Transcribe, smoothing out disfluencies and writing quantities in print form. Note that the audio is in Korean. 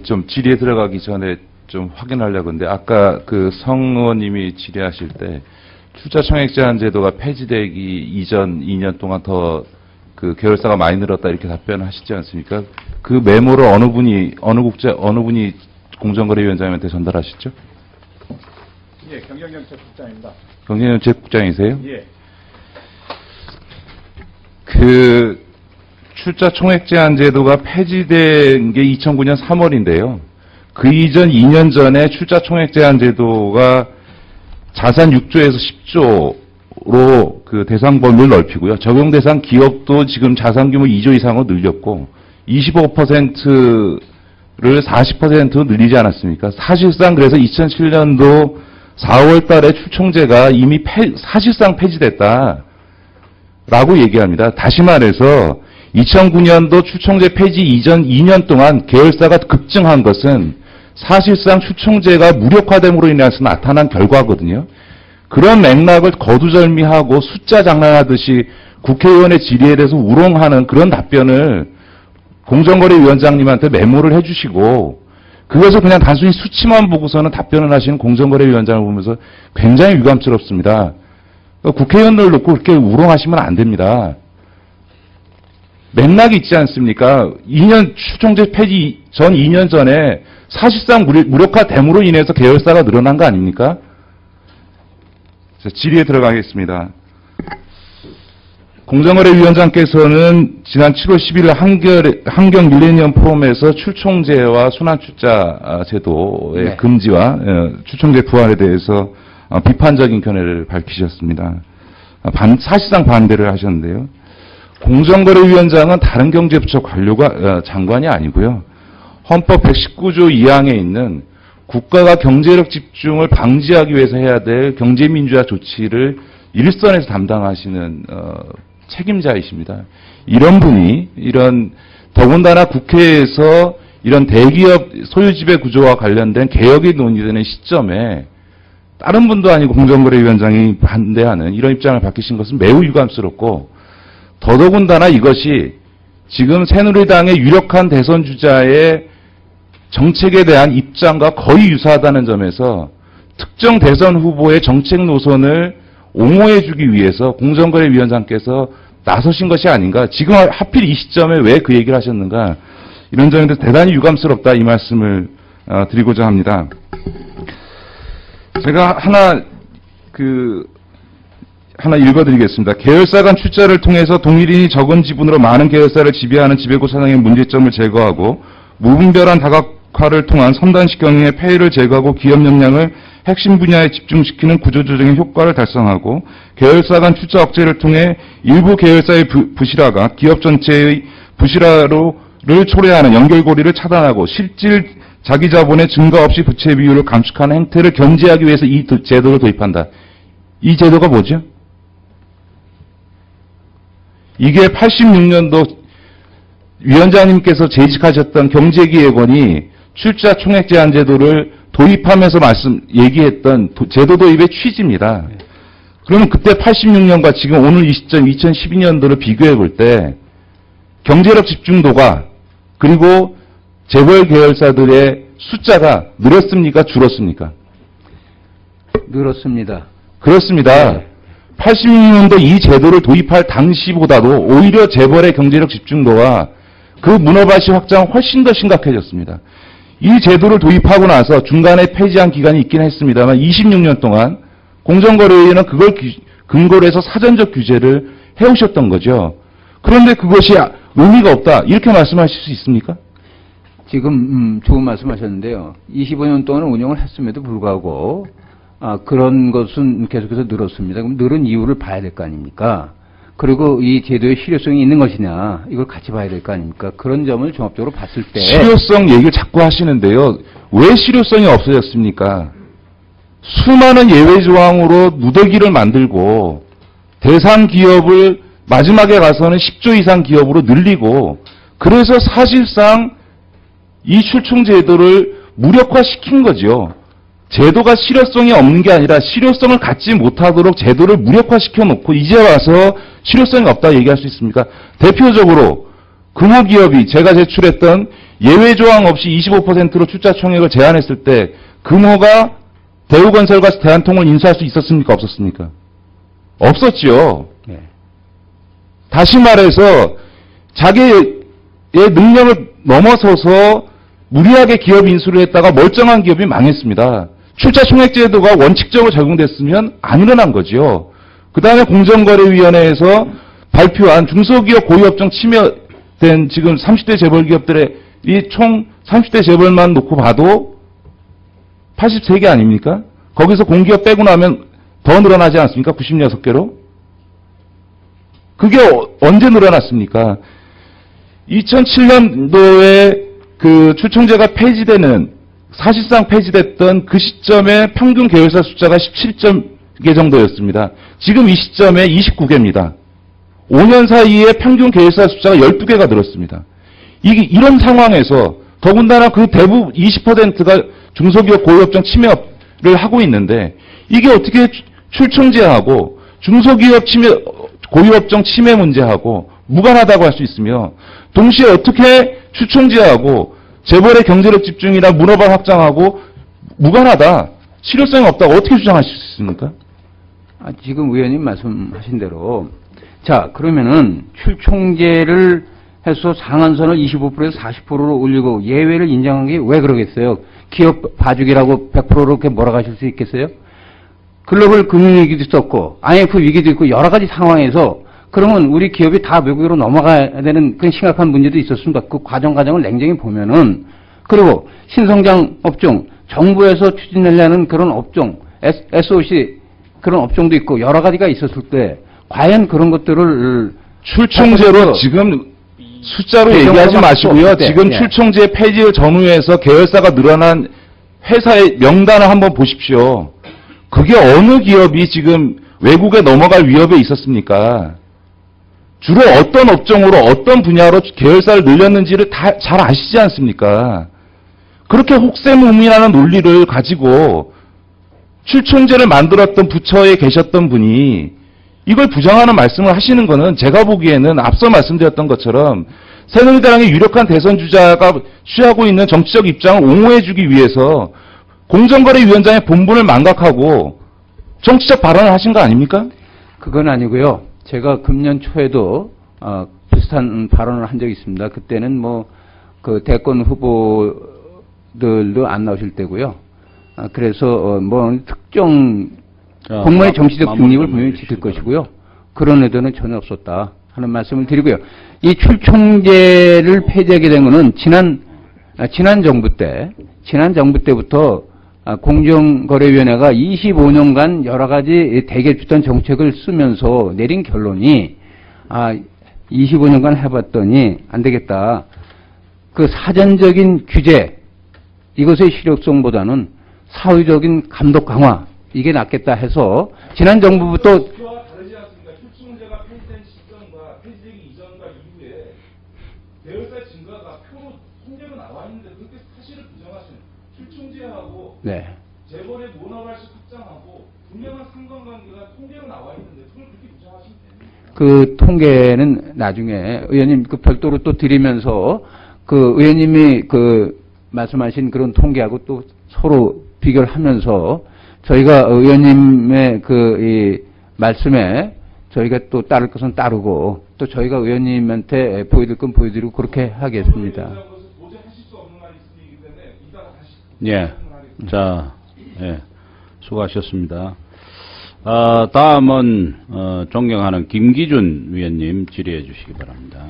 좀 질의에 들어가기 전에 좀 확인하려고 하는데, 아까 그 성 의원님이 질의하실 때 출자 청약 제한 제도가 폐지되기 이전 2년 동안 더 그 계열사가 많이 늘었다 이렇게 답변하시지 않습니까? 그 메모를 어느 분이 공정거래위원장님한테 전달하셨죠? 예, 경영정책국장입니다. 경영정책국장이세요? 예. 그 출자 총액 제한 제도가 폐지된 게 2009년 3월인데요. 그 이전 2년 전에 출자 총액 제한 제도가 자산 6조에서 10조로 그 대상 범위를 넓히고요. 적용 대상 기업도 지금 자산 규모 2조 이상으로 늘렸고 25%를 40%로 늘리지 않았습니까? 사실상 그래서 2007년도 4월 달에 출총제가 이미 사실상 폐지됐다라고 얘기합니다. 다시 말해서 2009년도 출총제 폐지 이전 2년 동안 계열사가 급증한 것은 사실상 출총제가 무력화됨으로 인해서 나타난 결과거든요. 그런 맥락을 거두절미하고 숫자 장난하듯이 국회의원의 질의에 대해서 우롱하는 그런 답변을 공정거래위원장님한테 메모를 해주시고 그것을 그냥 단순히 수치만 보고서는 답변을 하시는 공정거래위원장을 보면서 굉장히 유감스럽습니다. 국회의원을 놓고 그렇게 우롱하시면 안 됩니다. 맥락이 있지 않습니까? 2년 출총제 폐지 전 2년 전에 사실상 무력화됨으로 인해서 계열사가 늘어난 거 아닙니까? 질의에 들어가겠습니다. 공정거래위원장께서는 지난 7월 10일 한경 밀레니엄 포럼에서 출총제와 순환출자 제도의 금지와 출총제 부활에 대해서 비판적인 견해를 밝히셨습니다. 사실상 반대를 하셨는데요. 공정거래위원장은 다른 경제부처 관료가 장관이 아니고요. 헌법 119조 2항에 있는 국가가 경제력 집중을 방지하기 위해서 해야 될 경제민주화 조치를 일선에서 담당하시는 책임자이십니다. 이런 분이 더군다나 국회에서 이런 대기업 소유지배 구조와 관련된 개혁이 논의되는 시점에 다른 분도 아니고 공정거래위원장이 반대하는 이런 입장을 밝히신 것은 매우 유감스럽고 더더군다나 이것이 지금 새누리당의 유력한 대선 주자의 정책에 대한 입장과 거의 유사하다는 점에서 특정 대선 후보의 정책 노선을 옹호해주기 위해서 공정거래위원장께서 나서신 것이 아닌가. 지금 하필 이 시점에 왜 그 얘기를 하셨는가. 이런 점에 대해서 대단히 유감스럽다 이 말씀을 드리고자 합니다. 제가 하나 읽어드리겠습니다. 계열사 간 출자를 통해서 동일인이 적은 지분으로 많은 계열사를 지배하는 지배구 사장의 문제점을 제거하고 무분별한 다각화를 통한 선단식 경영의 폐해를 제거하고 기업 역량을 핵심 분야에 집중시키는 구조조정의 효과를 달성하고 계열사 간 출자 억제를 통해 일부 계열사의 부실화가 기업 전체의 부실화를 초래하는 연결고리를 차단하고 실질 자기 자본의 증가 없이 부채 비율을 감축하는 행태를 견제하기 위해서 이 제도를 도입한다. 이 제도가 뭐죠? 이게 86년도 위원장님께서 재직하셨던 경제기획원이 출자 총액 제한 제도를 도입하면서 얘기했던 제도 도입의 취지입니다. 그러면 그때 86년과 지금 오늘 이 시점 2012년도를 비교해 볼 때 경제력 집중도가 그리고 재벌 계열사들의 숫자가 늘었습니까? 줄었습니까? 늘었습니다. 그렇습니다. 네. 86년도 이 제도를 도입할 당시보다도 오히려 재벌의 경제력 집중도와 그 문어발시 확장은 훨씬 더 심각해졌습니다. 이 제도를 도입하고 나서 중간에 폐지한 기간이 있긴 했습니다만 26년 동안 공정거래위원회는 그걸 근거로 해서 사전적 규제를 해오셨던 거죠. 그런데 그것이 의미가 없다 이렇게 말씀하실 수 있습니까? 지금 좋은 말씀하셨는데요. 25년 동안 운영을 했음에도 불구하고 그런 것은 계속해서 늘었습니다. 그럼 늘은 이유를 봐야 될 거 아닙니까? 그리고 이 제도의 실효성이 있는 것이냐 이걸 같이 봐야 될 거 아닙니까? 그런 점을 종합적으로 봤을 때 실효성 얘기를 자꾸 하시는데요. 왜 실효성이 없어졌습니까? 수많은 예외 조항으로 누더기를 만들고 대상 기업을 마지막에 가서는 10조 이상 기업으로 늘리고 그래서 사실상 이 출총 제도를 무력화시킨 거죠. 제도가 실효성이 없는 게 아니라 실효성을 갖지 못하도록 제도를 무력화시켜 놓고 이제 와서 실효성이 없다 얘기할 수 있습니까? 대표적으로 금호기업이 제가 제출했던 예외 조항 없이 25%로 출자 총액을 제한했을 때 금호가 대우건설과 대한통을 인수할 수 있었습니까? 없었습니까? 없었지요. 네. 다시 말해서 자기의 능력을 넘어서서 무리하게 기업 인수를 했다가 멀쩡한 기업이 망했습니다. 출자 총액 제도가 원칙적으로 적용됐으면 안 일어난 거죠. 그 다음에 공정거래위원회에서 발표한 중소기업 고유업종 침해된 지금 30대 재벌기업들의 이 총 30대 재벌만 놓고 봐도 83개 아닙니까? 거기서 공기업 빼고 나면 더 늘어나지 않습니까? 96개로? 그게 언제 늘어났습니까? 2007년도에 그 출총제가 폐지되는, 사실상 폐지됐던 그 시점에 평균 계열사 숫자가 17개 정도였습니다. 지금 이 시점에 29개입니다. 5년 사이에 평균 계열사 숫자가 12개가 늘었습니다. 이런 상황에서 더군다나 그 대부분 20%가 중소기업 고유업종 침해를 하고 있는데 이게 어떻게 출총제하고 중소기업 고유업종 침해 문제하고 무관하다고 할 수 있으며 동시에 어떻게 출총제하고 재벌의 경제력 집중이나 문어발 확장하고 무관하다, 실효성이 없다고 어떻게 주장하실 수 있습니까? 지금 의원님 말씀하신 대로 자 그러면은 출총제를 해서 상한선을 25%에서 40%로 올리고 예외를 인정한 게 왜 그러겠어요? 기업 봐주기라고 100%로 그렇게 몰아가실 수 있겠어요? 글로벌 금융위기도 있었고 IMF 위기도 있고 여러 가지 상황에서 그러면 우리 기업이 다 외국으로 넘어가야 되는 그런 심각한 문제도 있었습니다. 그 과정을 냉정히 보면은 그리고 신성장 업종, 정부에서 추진하려는 그런 업종, SOC 그런 업종도 있고 여러 가지가 있었을 때 과연 그런 것들을 출총제로 지금 숫자로 얘기하지 마시고요. 지금 예. 출총제 폐지를 전후해서 계열사가 늘어난 회사의 명단을 한번 보십시오. 그게 어느 기업이 지금 외국에 넘어갈 위협에 있었습니까? 주로 어떤 업종으로 어떤 분야로 계열사를 늘렸는지를 다 잘 아시지 않습니까? 그렇게 혹세무민하는 논리를 가지고 출총제를 만들었던 부처에 계셨던 분이 이걸 부정하는 말씀을 하시는 것은 제가 보기에는 앞서 말씀드렸던 것처럼 새누리당의 유력한 대선 주자가 취하고 있는 정치적 입장을 옹호해주기 위해서 공정거래위원장의 본분을 망각하고 정치적 발언을 하신 거 아닙니까? 그건 아니고요. 제가 금년 초에도 비슷한 발언을 한 적이 있습니다. 그때는 그 대권 후보들도 안 나오실 때고요. 그래서 특정 공무원의 정치적 중립을 분명히 지킬 것이고요. 그런 의도는 전혀 없었다 하는 말씀을 드리고요. 이 출총제를 폐지하게 된 것은 지난 정부 때부터 공정거래위원회가 25년간 여러 가지 대결주던 정책을 쓰면서 내린 결론이 25년간 해봤더니 안 되겠다. 그 사전적인 규제 이것의 실효성보다는 사회적인 감독 강화 이게 낫겠다 해서 지난 정부부터 그와 다르지 않습니까? 출총제가 폐지된 시점과 폐지되기 이전과 이후에 계열사 증가가 표로 통계로 나와 있는데 그렇게 사실을 부정하시는 출총제하고 네. 재벌의 문어발식 확장하고 분명한 상관관계가 통계로 나와 있는데 그걸 그렇게 부정하시면 됩니까? 그 통계는 나중에 의원님 그 별도로 또 드리면서 그 의원님이 그 말씀하신 그런 통계하고 또 서로 비교를 하면서 저희가 의원님의 이 말씀에 저희가 또 따를 것은 따르고 또 저희가 의원님한테 보여드릴 건 보여드리고 그렇게 하겠습니다. 예. 자, 예. 수고하셨습니다. 다음은, 존경하는 김기준 위원님 질의해 주시기 바랍니다.